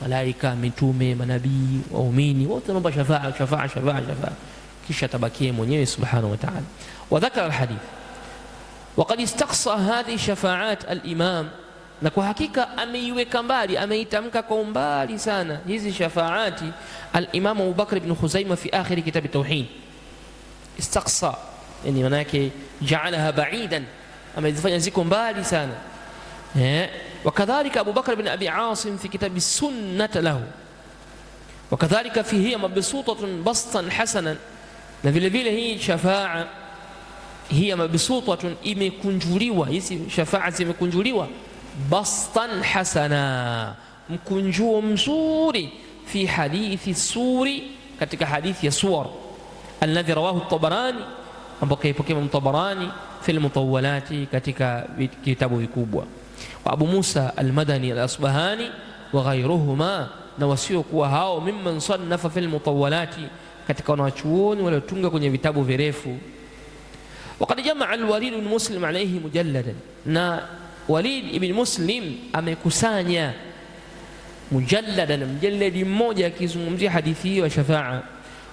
Malaika, mitume, manabii, waumini wote wanaomba shafaa shafaa shafaa shafaa, kisha tabakie mwenyewe subhanahu wa ta'ala. Wa dhakara alhadith wa qad istaqsa hadhihi shafaat al-imam, na kwa hakika ameiweka mbali, ameitamka kwa umbali sana hizi shafaati al-Imam Abu Bakr ibn Khuzaimah fi akhir kitab at-Tauhid. Istaqsa yani maana yake jaalaha ba'idan, amezifanya ziko mbali sana. Wakadhalika Abu Bakr ibn Abi Asim fi kitab as-Sunnah lahu, wakadhalika fi hiya mabsutatun bastan hasanan, na vile vile hii shafaa hiya mabsutatun, imekunjuliwa, hizi shafaa zimekunjuliwa bastan hasana, mkunjuo mzuri, fi hadithi suri, katika hadithi ya suwar, alladhi rawahu at-Tabarani, ambao kaipokea Tabarani fi al-Mutawwalati, katika kitabu vikubwa. Wa Abu Musa al-Madani al-Asbahani wa ghayruhuma, na wasiokuwa hao, mimman sannafa fi al-Mutawwalati, katika wanachuoni waliotunga kwenye vitabu virefu. Waqad jamaa al-Walid ibn Muslim alayhi mujalladan, na Walid ibn Muslim amekusanya mujalladan, mjalladi mmoja akizungumzia hadithi hiyo ya shafaa.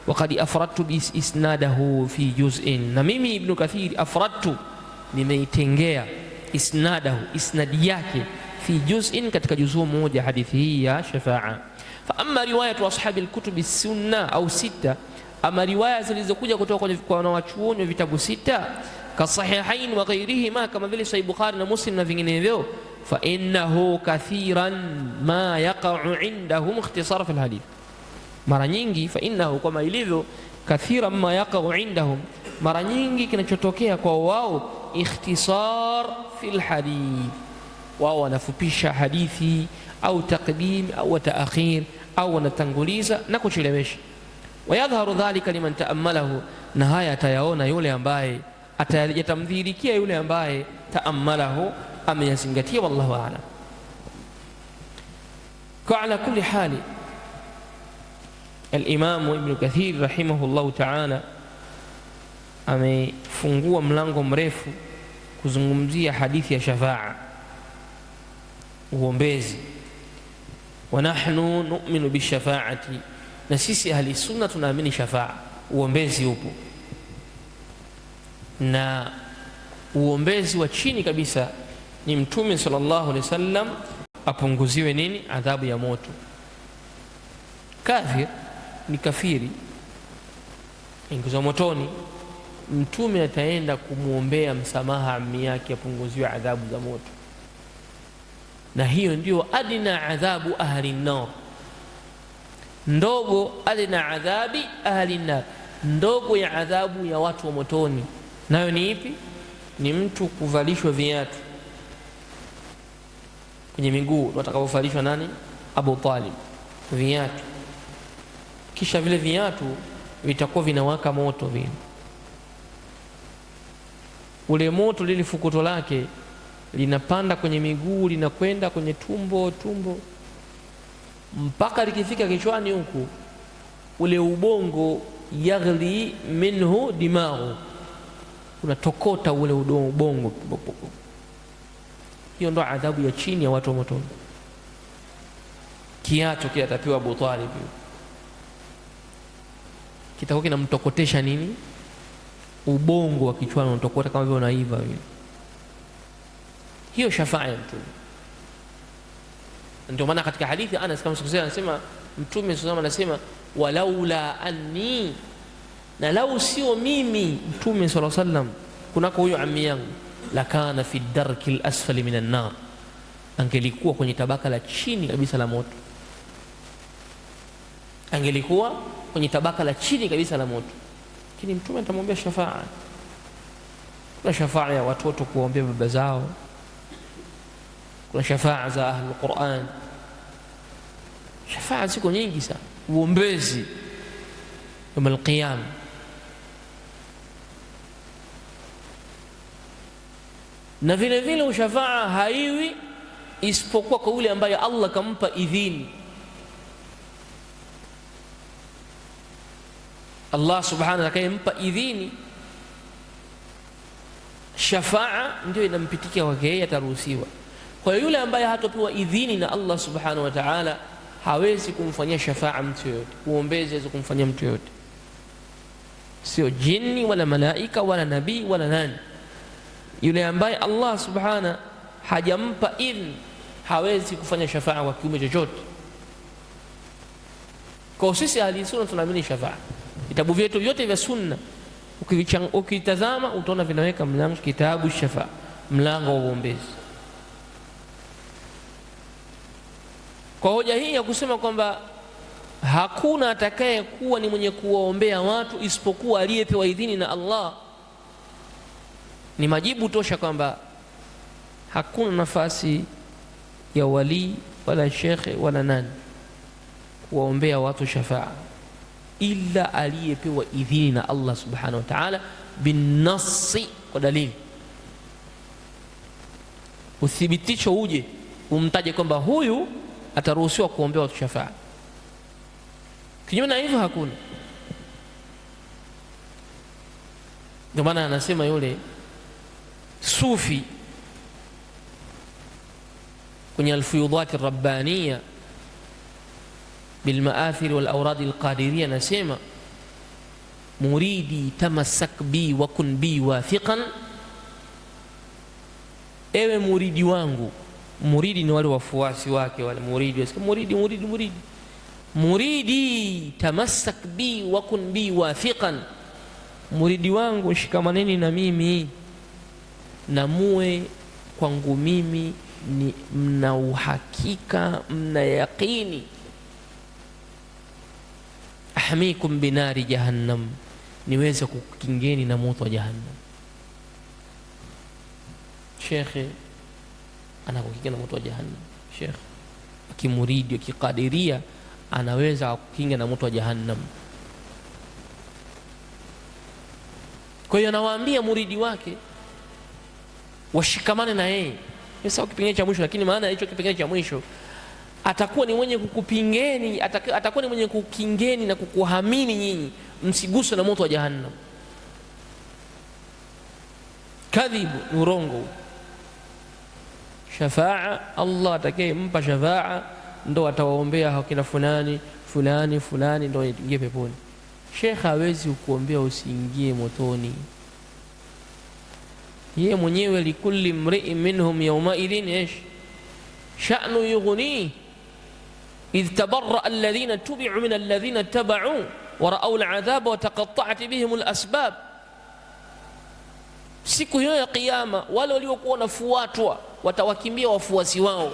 Waqad afradtu bi isnadahu fi juz'in, na mimi Ibn Kathir afradtu, nimeitengea isnadahu, isnadi yake, fi juz'in, katika juzuu moja hadithi hii ya shafaa. Fa amma riwayatu ashabi al-kutubi sunna au sita, ama riwaya zilizokuja kutoka kwa wanawachuoni wa vitabu sita, kasahihain wa ghayrihima, kama vile Sahih Bukhari na Muslim na vinginevyo, fa innahu kathiran ma yaqa'u indahum ikhtisar fi alhadith, mara nyingi, fa innahu, kama ilivyo, kathiran ma yaqa'u indahum, mara nyingi kinachotokea kwa wao, ikhtisar fi alhadith, wao wanafupisha hadithi, au taqdim au taakhir, au wanatanguliza na kuchelewesha. Wayadhharu dhalika liman taammalahu, na haya atayaona yule ambaye yatamdhihirikia yule ambaye taammalahu, ameyazingatia. Wallahu a'lam. Kwa ala kulli hali, al-Imam Ibn Kathir rahimahullahu ta'ala amefungua mlango mrefu kuzungumzia hadithi ya shafaa, uombezi. Wa nahnu nu'minu bishafaati, na sisi ahli sunna tunaamini shafaa, uombezi upo, na uombezi wa chini kabisa ni Mtume sallallahu alaihi wasallam apunguziwe nini? Adhabu ya moto. Kafir ni kafiri, ingizwa motoni, Mtume ataenda kumuombea msamaha ammi yake apunguziwe adhabu za moto, na hiyo ndio adna adhabu ahli an-nar, ndogo, adna adhabi ahli an-nar, ndogo ya adhabu ya watu wa motoni. Nayo ni ipi? Ni mtu kuvalishwa viatu kwenye miguu, watakaovalishwa nani? Abu Talib, viatu, kisha vile viatu vitakuwa vinawaka moto vile, ule moto, lile fukuto lake linapanda kwenye miguu, linakwenda kwenye tumbo, mpaka likifika kichwani huku, ule ubongo, yaghli minhu dimaghu, unatokota ule ubongo. Hiyo ndo adhabu ya chini ya watu wa motoni. Kiatu kile atapewa Abu Talib, kitakuwa kinamtokotesha nini? Ubongo wa kichwani unatokota kama vile unaiva vile. Hiyo shafaa ya Mtume. Ndio maana katika hadithi Anas kama sikosea, anasema Mtume sallallahu alayhi wasallam anasema walaula anni, na lau sio mimi Mtume sallallahu alayhi wasallam kunako huyo ammi yangu, lakana fi darki al-asfali minan nar, angelikuwa kwenye tabaka la chini kabisa la moto, angelikuwa kwenye tabaka la chini kabisa la moto. Lakini Mtume atamwambia shafaa. Kuna shafaa ya watoto kuombea baba zao, kuna shafaa za ahlul Qur'an, shafaa ziko nyingi sana, uombezi يوم القيامة. Na vile vile ushafaa haiwi isipokuwa kwa yule ambaye Allah kampa idhini. Allah subhanahu wa ta'ala kampa idhini, shafaa ndio inampitikia kwake yeye, ataruhusiwa. Kwa yule ambaye hatopewa idhini na Allah subhanahu wa ta'ala, hawezi kumfanyia shafaa mtu yote, uombezi hawezi kumfanyia mtu yote, sio jini wala malaika wala nabii wala nani. Yule ambaye Allah subhanahu hajampa idhni hawezi kufanya shafaa kwa kiumbe chochote. Kwa sisi ahli sunna tunaamini shafaa. Vitabu vyetu vyote vya sunna ukitazama utaona vinaweka mlango kitabu shafaa, mlango wa uombezi. Kwa hoja hii ya kusema kwamba hakuna atakaye kuwa ni mwenye kuwaombea watu isipokuwa aliyepewa idhini na Allah, ni majibu tosha kwamba hakuna nafasi ya wali wala shekhe wala nani kuwaombea watu shafaa illa aliyepewa idhini na Allah subhanahu wa ta'ala binasi, kwa dalili, uthibitisho uje umtaje kwamba huyu ataruhusiwa kuombea watu shafaa. Kinyume na hivyo hakuna. Ndio maana anasema yule sufi kwenye alfuyudhat ar-rabbaniya bilmaathir wal awrad al-qadiriyya, anasema muridi tamassak bi wa kun bi wathiqan, ewe muridi wangu. Muridi ni wale wafuasi wake, wale muridi, muridi tamassak bi wa kun bi wathiqan, muridi wangu shikamaneni na mimi na muwe kwangu mimi ni mna uhakika, mna yaqini. Ahmikum binari jahannam, niweze kukingeni na moto wa jahannam. Shekhe anakukinga na moto wa jahannam. Shekhe akimuridi akikadiria anaweza kukinga na moto wa jahannam. Kwa hiyo anawaambia muridi wake washikamane na yeye. Sasa kipengele cha mwisho, lakini maana hicho kipengele cha mwisho atakuwa ni mwenye kukupingeni, atakuwa ni mwenye kukingeni na kukuhamini nyinyi msiguswe na moto wa jahannam. Kadhibu, ni urongo. Shafaa, Allah atakayempa shafaa ndo atawaombea hakina fulani fulani fulani ndo ingie peponi. Sheikh hawezi kukuombea usiingie motoni. Yeye mwenyewe likulli mri'in minhum yawma idhin sha'nu yughni idh tabarra alladhina tubi'u min alladhina taba'u wa ra'aw al'adhaba wa taqatta'at bihim al-asbab. Siku hiyo ya kiyama wale waliokuwa wanafuatwa watawakimbia wafuasi wao.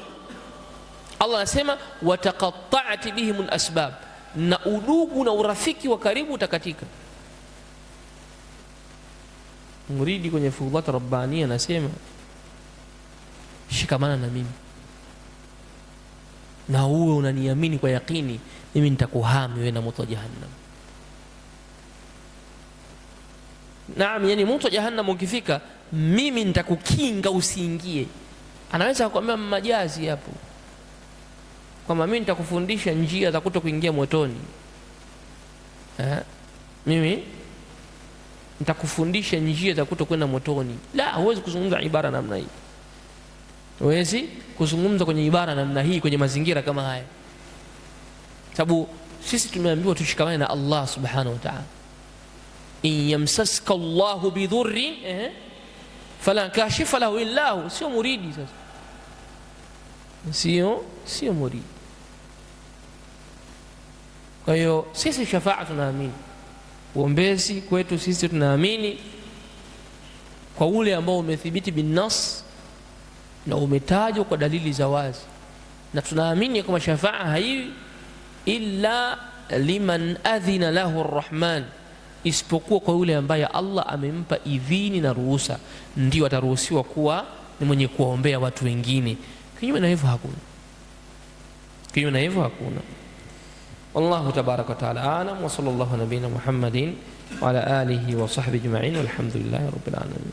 Allah anasema wa taqatta'at bihim al-asbab, na udugu na urafiki wa karibu utakatika. Muridi kwenye fudhat rabbani anasema shikamana na mimi na uwe unaniamini kwa yakini, mimi nitakuhami wewe na moto wa jahannam. Naam, yani moto wa jahannam ukifika mimi nitakukinga usiingie. Anaweza kukwambia majazi hapo kwamba mimi nitakufundisha njia za kutokuingia motoni. Mimi nitakufundisha njia za kutokwenda motoni. La, huwezi kuzungumza ibara namna hii. Huwezi kuzungumza kwenye ibara namna hii kwenye mazingira kama haya. Sababu sisi tumeambiwa tushikamane na Allah subhanahu wa ta'ala. In yamsaska Allahu bidhurrin fala kashifa lahu illa hu. Sio muridi sasa. sio murid. Kwa hiyo sisi shafa'a tunaamini, uombezi kwetu sisi tunaamini kwa ule ambao umethibiti bin nas na umetajwa kwa dalili za wazi, na tunaamini kama shafa'a haiwi illa liman adhina lahu arrahman, isipokuwa kwa yule ambaye Allah amempa idhini na ruhusa, ndio ataruhusiwa kuwa ni mwenye kuombea watu wengine. Kinyume na hivyo hakuna. Wallahu tabaraka wa taala alam, wa sallallahu nabiyina Muhammadin wa ala alihi wa sahbihi ajma'in, walhamdulillahi rabbil alamin.